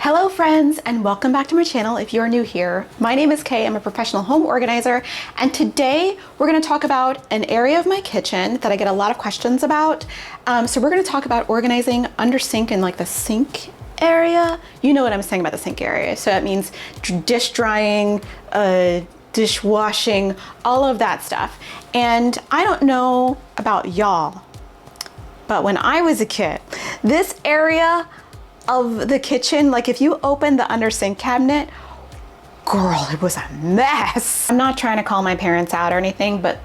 Hello friends, and welcome back to my channel if you're new here. My name is Kay, I'm a professional home organizer, and today we're gonna talk about an area of my kitchen that I get a lot of questions about. So we're gonna talk about organizing under sink and like the sink area. You know what I'm saying about the sink area. So that means dish drying, dishwashing, all of that stuff. And I don't know about y'all, but when I was a kid, this area of the kitchen, like if you open the under sink cabinet, girl, it was a mess. I'm not trying to call my parents out or anything, but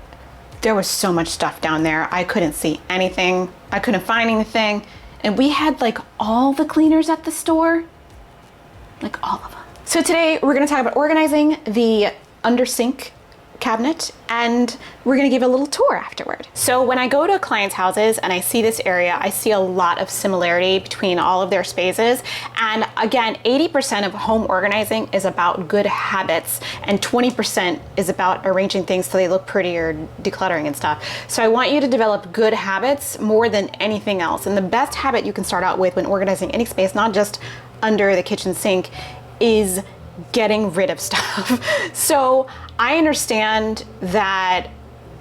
there was so much stuff down there. I couldn't see anything. I couldn't find anything. And we had like all the cleaners at the store, like all of them. So today we're gonna talk about organizing the under sink cabinet, and we're gonna give a little tour afterward. So when I go to clients' houses and I see this area, I see a lot of similarity between all of their spaces. And again, 80% of home organizing is about good habits, and 20% is about arranging things so they look pretty or decluttering and stuff. So I want you to develop good habits more than anything else. And the best habit you can start out with when organizing any space, not just under the kitchen sink, is getting rid of stuff. So I understand that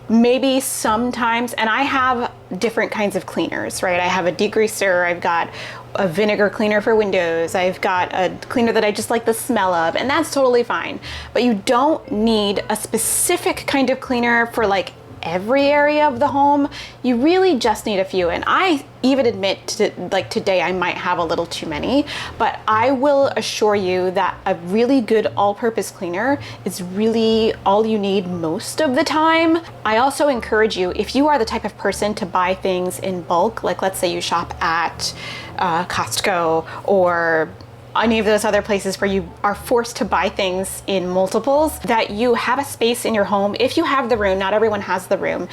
maybe sometimes, and I have different kinds of cleaners, right? I have a degreaser, I've got a vinegar cleaner for windows, I've got a cleaner that I just like the smell of, and that's totally fine. But you don't need a specific kind of cleaner for like every area of the home. You really just need a few. And I even admit to, like today I might have a little too many, but I will assure you that a really good all-purpose cleaner is really all you need most of the time. I also encourage you, if you are the type of person to buy things in bulk, like let's say you shop at Costco or any of those other places where you are forced to buy things in multiples, that you have a space in your home, if you have the room, not everyone has the room,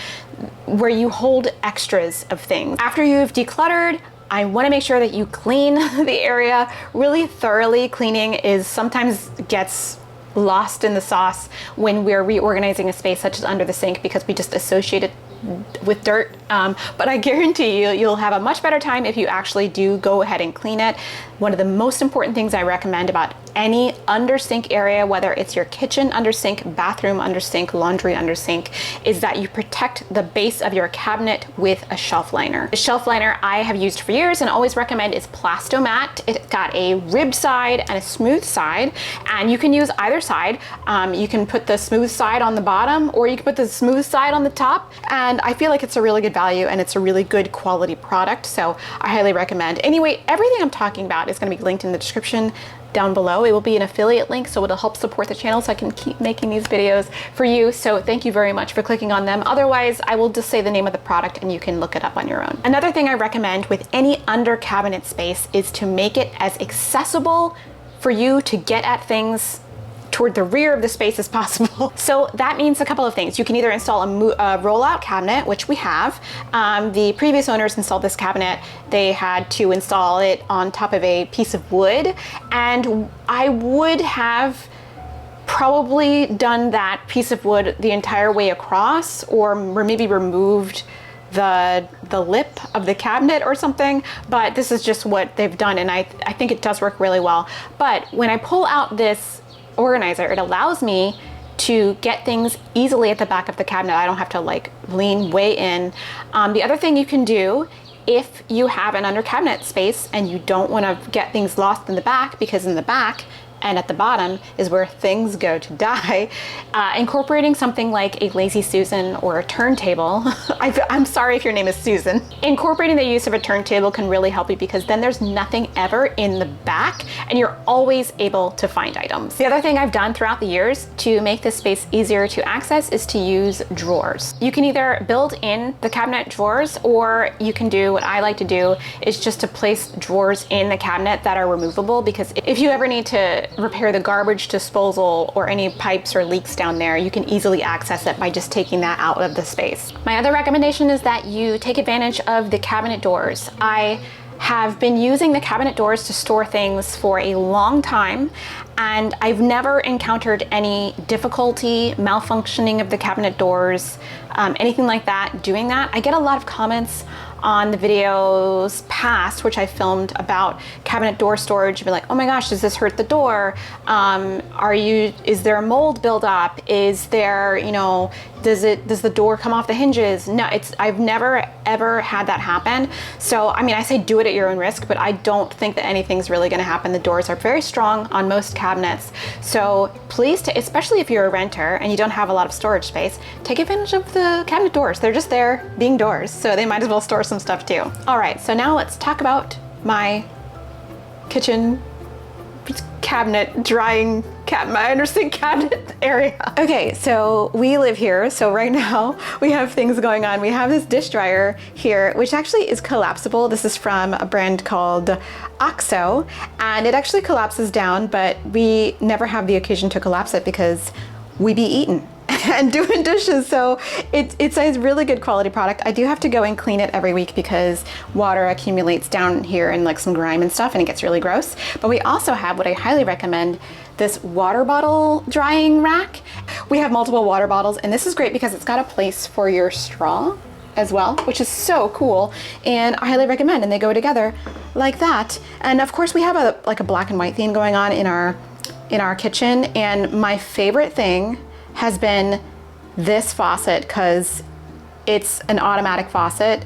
where you hold extras of things. After you've decluttered, I want to make sure that you clean the area really thoroughly. Cleaning is sometimes gets lost in the sauce when we're reorganizing a space such as under the sink because we just associate it with dirt, but I guarantee you, you'll have a much better time if you actually do go ahead and clean it. One of the most important things I recommend about any under sink area, whether it's your kitchen under sink, bathroom under sink, laundry under sink, is that you protect the base of your cabinet with a shelf liner. The shelf liner I have used for years and always recommend is Plastomat. It's got a ribbed side and a smooth side, and you can use either side. You can put the smooth side on the bottom, or you can put the smooth side on the top, and I feel like it's a really good value and it's a really good quality product, so I highly recommend. Anyway, everything I'm talking about is going to be linked in the description down below. It will be an affiliate link, so it'll help support the channel so I can keep making these videos for you. So thank you very much for clicking on them. Otherwise, I will just say the name of the product and you can look it up on your own. Another thing I recommend with any under cabinet space is to make it as accessible for you to get at things toward the rear of the space as possible. So that means a couple of things. You can either install a rollout cabinet, which we have. The previous owners installed this cabinet. They had to install it on top of a piece of wood, and I would have probably done that piece of wood the entire way across, or maybe removed the lip of the cabinet or something, but this is just what they've done, and I think it does work really well. But when I pull out this organizer, it allows me to get things easily at the back of the cabinet. I don't have to like lean way in. The other thing you can do, if you have an under cabinet space and you don't want to get things lost in the back, because in the back and at the bottom is where things go to die, incorporating something like a Lazy Susan or a turntable. I'm sorry if your name is Susan. Incorporating the use of a turntable can really help you, because then there's nothing ever in the back and you're always able to find items. The other thing I've done throughout the years to make this space easier to access is to use drawers. You can either build in the cabinet drawers, or you can do what I like to do is just to place drawers in the cabinet that are removable, because if you ever need to repair the garbage disposal or any pipes or leaks down there, you can easily access it by just taking that out of the space. My other recommendation is that you take advantage of the cabinet doors. I have been using the cabinet doors to store things for a long time, and I've never encountered any difficulty, malfunctioning of the cabinet doors, anything like that doing that. I get a lot of comments on the videos past, which I filmed about cabinet door storage, you'd be like, oh my gosh, does this hurt the door? Is there a mold buildup? Is there, does the door come off the hinges? No, I've never ever had that happen. So, I mean, I say do it at your own risk, but I don't think that anything's really gonna happen. The doors are very strong on most cabinets. So please, especially if you're a renter and you don't have a lot of storage space, take advantage of the cabinet doors. They're just there being doors, so they might as well store some stuff too. All right, so now let's talk about my kitchen cabinet, my under sink cabinet area. Okay, so we live here. So right now we have things going on. We have this dish dryer here, which actually is collapsible. This is from a brand called OXO, and it actually collapses down, but we never have the occasion to collapse it because we be eating and doing dishes. So it's a really good quality product. I do have to go and clean it every week because water accumulates down here and like some grime and stuff, and it gets really gross. But we also have what I highly recommend, this water bottle drying rack. We have multiple water bottles, and this is great because it's got a place for your straw as well, which is so cool, and I highly recommend, and they go together like that. And of course we have a black and white theme going on in our kitchen, and my favorite thing has been this faucet because it's an automatic faucet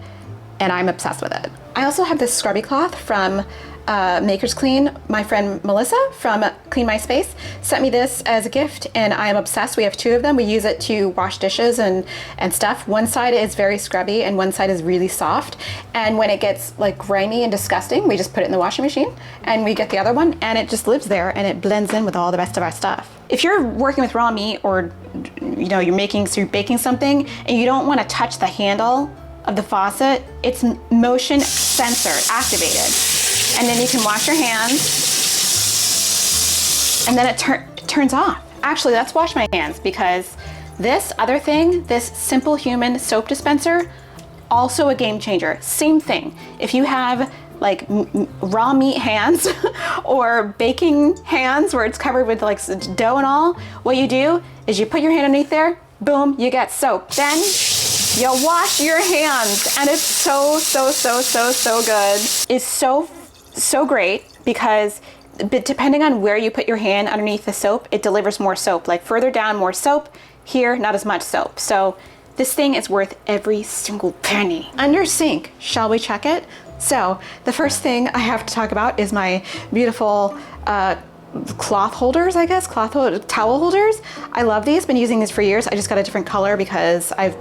and I'm obsessed with it. I also have this scrubby cloth from Maker's Clean. My friend Melissa from Clean My Space sent me this as a gift, and I am obsessed. We have two of them. We use it to wash dishes and stuff. One side is very scrubby and one side is really soft. And when it gets like grimy and disgusting, we just put it in the washing machine and we get the other one, and it just lives there and it blends in with all the rest of our stuff. If you're working with raw meat, or you're baking something and you don't want to touch the handle of the faucet, it's motion sensor activated. And then you can wash your hands and then it turns off. Actually, let's wash my hands, because this other thing, this Simple Human soap dispenser, also a game changer. Same thing. If you have like raw meat hands or baking hands where it's covered with like dough and all, what you do is you put your hand underneath there, boom, you get soap. Then you wash your hands, and it's so good. It's so great because depending on where you put your hand underneath the soap, it delivers more soap. Like further down, more soap. Here, not as much soap. So this thing is worth every single penny. Under sink, shall we check it? So the first thing I have to talk about is my beautiful cloth holders, towel holders. I love these, been using these for years. I just got a different color because I've,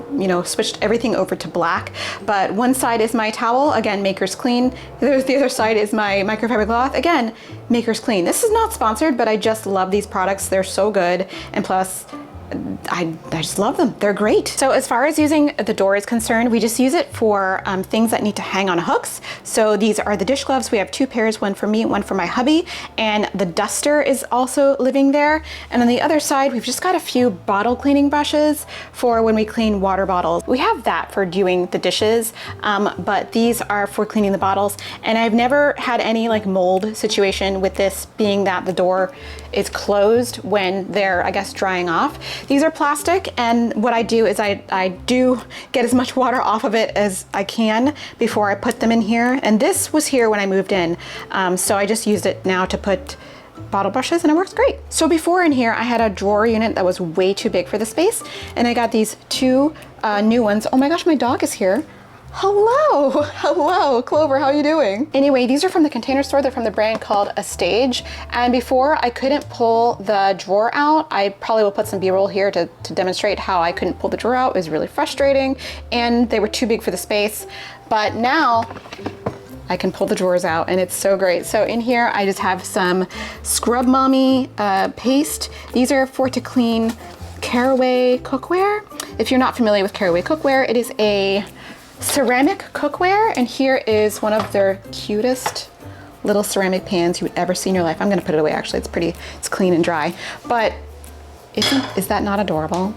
switched everything over to black. But one side is my towel, again, Maker's Clean. The other side is my microfiber cloth, again, Maker's Clean. This is not sponsored, but I just love these products. They're so good. And plus, I just love them. They're great. So as far as using the door is concerned, we just use it for things that need to hang on hooks. So these are the dish gloves. We have two pairs, one for me, one for my hubby, and the duster is also living there. And on the other side, we've just got a few bottle cleaning brushes for when we clean water bottles. We have that for doing the dishes, but these are for cleaning the bottles. And I've never had any like mold situation with this, being that the door is closed when they're, I guess, drying off. These are plastic, and what I do is I do get as much water off of it as I can before I put them in here. And this was here when I moved in, so I just used it now to put bottle brushes, and it works great. So before in here, I had a drawer unit that was way too big for the space, and I got these two new ones. Oh my gosh, my dog is here. Hello, Clover, how are you doing? Anyway, these are from the Container Store. They're from the brand called A Stage. And before I couldn't pull the drawer out, I probably will put some B-roll here to demonstrate how I couldn't pull the drawer out. It was really frustrating, and they were too big for the space. But now I can pull the drawers out, and it's so great. So in here, I just have some Scrub Mommy paste. These are to clean caraway cookware. If you're not familiar with caraway cookware, it is a ceramic cookware, and here is one of their cutest little ceramic pans you would ever see in your life. I'm gonna put it away, actually. It's clean and dry. But is that not adorable?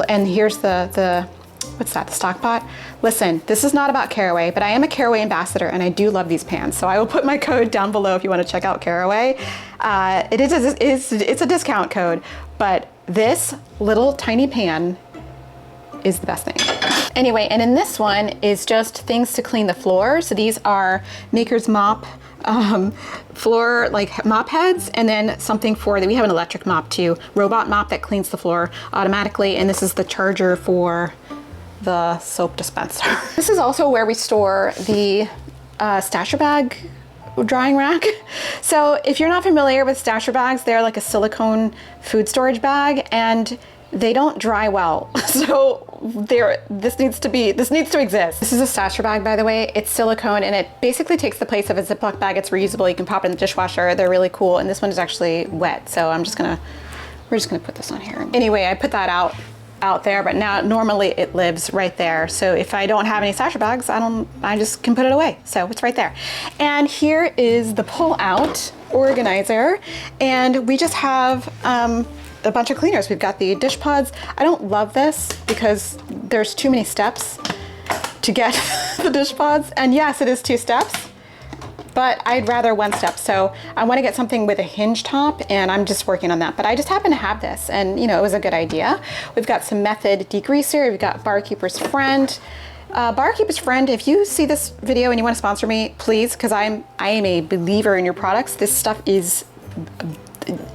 And here's the what's that, the stock pot? Listen, this is not about Caraway, but I am a Caraway ambassador, and I do love these pans. So I will put my code down below if you want to check out Caraway. It's a discount code, but this little tiny pan is the best thing. Anyway, and in this one is just things to clean the floor. So these are Maker's Mop floor like mop heads, and then something for we have an electric mop too, robot mop that cleans the floor automatically, and this is the charger for the soap dispenser. This is also where we store the stasher bag drying rack. So if you're not familiar with stasher bags, they're like a silicone food storage bag, and they don't dry well. So this needs to exist. This is a stasher bag, by the way. It's silicone, and it basically takes the place of a Ziploc bag. It's reusable. You can pop it in the dishwasher. They're really cool. And this one is actually wet. So we're just gonna put this on here. Anyway, I put that out there, but now normally it lives right there. So if I don't have any stasher bags, I just can put it away. So it's right there. And here is the pull out organizer. And we just have, a bunch of cleaners. We've got the dish pods. I don't love this because there's too many steps to get the dish pods. And yes, it is 2 steps, but I'd rather 1 step. So I want to get something with a hinge top, and I'm just working on that. But I just happen to have this, and it was a good idea. We've got some Method degreaser. We've got Barkeeper's Friend. Barkeeper's Friend, if you see this video and you want to sponsor me, please, because I am a believer in your products. This stuff is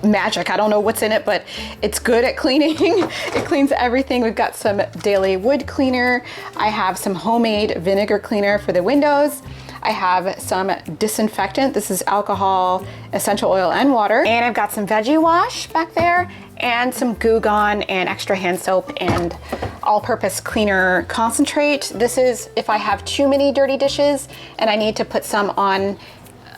magic. I don't know what's in it, but it's good at cleaning. It cleans everything. We've got some daily wood cleaner. I have some homemade vinegar cleaner for the windows. I have some disinfectant. This is alcohol, essential oil, and water. And I've got some veggie wash back there, and some Goo Gone and extra hand soap and all-purpose cleaner concentrate. This is if I have too many dirty dishes and I need to put some on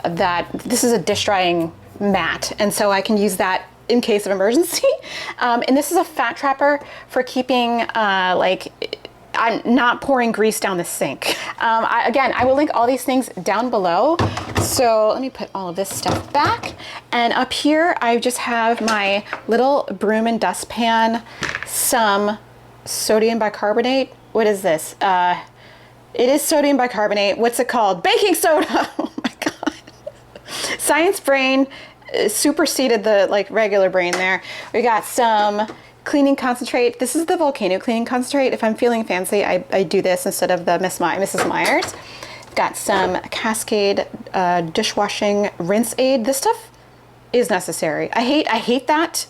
that. This is a dish drying mat, and so I can use that in case of emergency. And this is a fat trapper for keeping I'm not pouring grease down the sink. Again, I will link all these things down below. So let me put all of this stuff back. And up here, I just have my little broom and dustpan, some sodium bicarbonate. What is this? It is sodium bicarbonate. What's it called? Baking soda. Oh my God. Science brain superseded the regular brain there. We got some cleaning concentrate. This is the volcano cleaning concentrate. If I'm feeling fancy, I do this instead of the Mrs. Meyer's. Got some Cascade dishwashing rinse aid. This stuff is necessary. I hate that,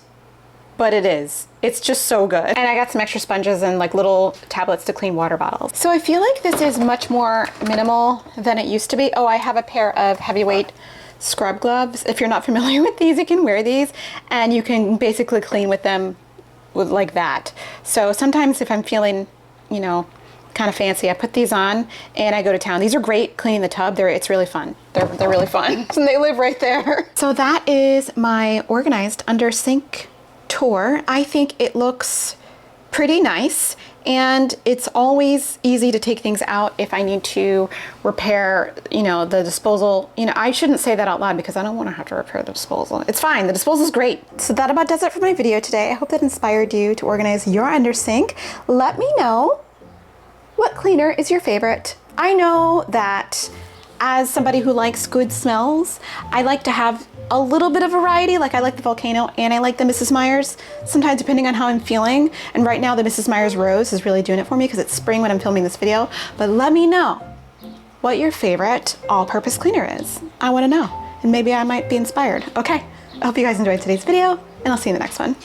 but it is. It's just so good. And I got some extra sponges and little tablets to clean water bottles. So I feel like this is much more minimal than it used to be. Oh, I have a pair of heavyweight scrub gloves. If you're not familiar with these, you can wear these and you can basically clean with them like that. So sometimes if I'm feeling, kind of fancy, I put these on and I go to town. These are great cleaning the tub. It's really fun. They're really fun. And they live right there. So that is my organized under sink tour. I think it looks pretty nice, and it's always easy to take things out if I need to repair, the disposal. I shouldn't say that out loud because I don't want to have to repair the disposal. It's fine. The disposal is great. So that about does it for my video today. I hope that inspired you to organize your under sink. Let me know what cleaner is your favorite. I know that as somebody who likes good smells, I like to have a little bit of variety. I like the Volcano and I like the Mrs. Meyer's, sometimes depending on how I'm feeling. And right now the Mrs. Meyer's Rose is really doing it for me because it's spring when I'm filming this video. But let me know what your favorite all-purpose cleaner is. I want to know, and maybe I might be inspired. Okay, I hope you guys enjoyed today's video, and I'll see you in the next one.